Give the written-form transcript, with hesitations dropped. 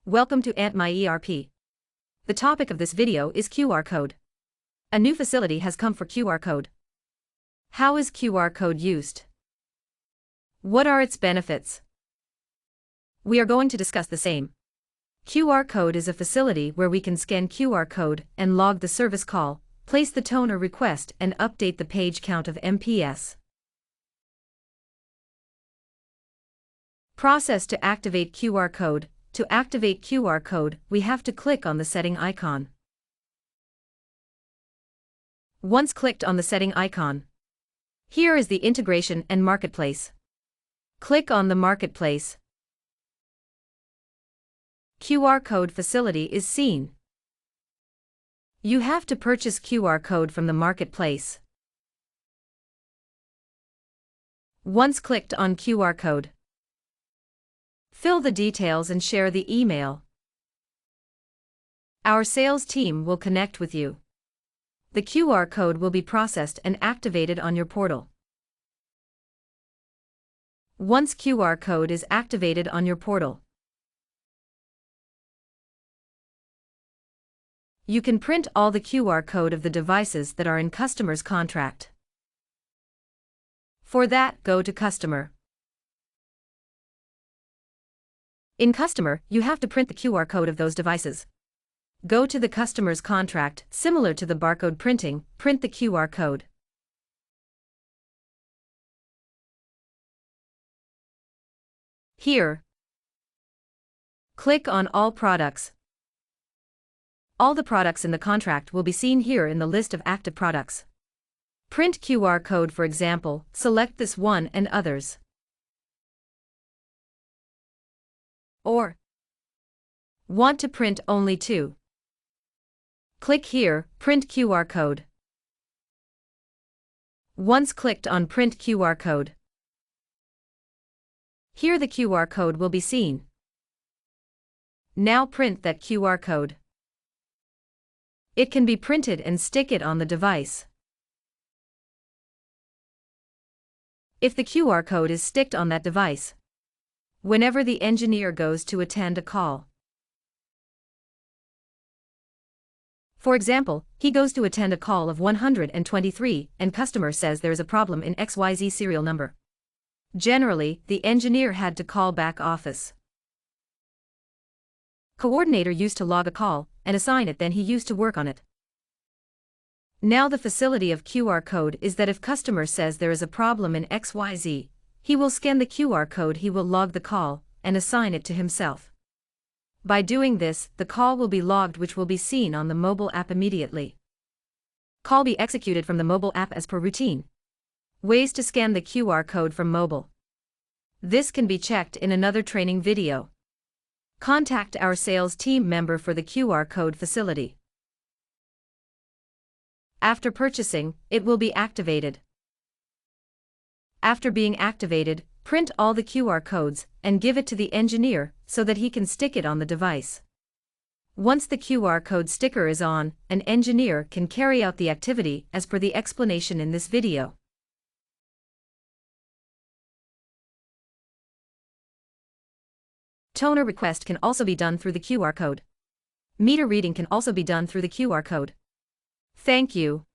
Welcome to AntMyERP. The topic of this video is QR code. A new facility has come for QR code. How is QR code used? What are its benefits? We are going to discuss the same. QR code is a facility where we can scan QR code and log the service call, place the toner request and update the page count of MPS. Process to activate QR code. To activate QR code, we have to click on the setting icon. Once clicked on the setting icon, here is the integration and marketplace. Click on the marketplace. QR code facility is seen. You have to purchase QR code from the marketplace. Once clicked on QR code, fill the details and share the email. Our sales team will connect with you. The QR code will be processed and activated on your portal. Once QR code is activated on your portal, you can print all the QR code of the devices that are in customer's contract. For that, go to Customer. In Customer, you have to print the QR code of those devices. Go to the customer's contract, similar to the barcode printing, print the QR code. Here, click on All Products. All the products in the contract will be seen here in the list of active products. Print QR code, for example, select this one and others. Or want to print only two. Click here, Print QR code. Once clicked on Print QR code, here the QR code will be seen. Now print that QR code. It can be printed and stick it on the device. If the QR code is sticked on that device, whenever the engineer goes to attend a call. For example, he goes to attend a call of 123 and customer says there is a problem in XYZ serial number. Generally, the engineer had to call back office. Coordinator used to log a call and assign it, then he used to work on it. Now the facility of QR code is that if customer says there is a problem in XYZ, he will scan the QR code, he will log the call, and assign it to himself. By doing this, the call will be logged, which will be seen on the mobile app immediately. Call be executed from the mobile app as per routine. Ways to scan the QR code from mobile. This can be checked in another training video. Contact our sales team member for the QR code facility. After purchasing, it will be activated. After being activated, print all the QR codes and give it to the engineer so that he can stick it on the device. Once the QR code sticker is on, an engineer can carry out the activity as per the explanation in this video. Toner request can also be done through the QR code. Meter reading can also be done through the QR code. Thank you.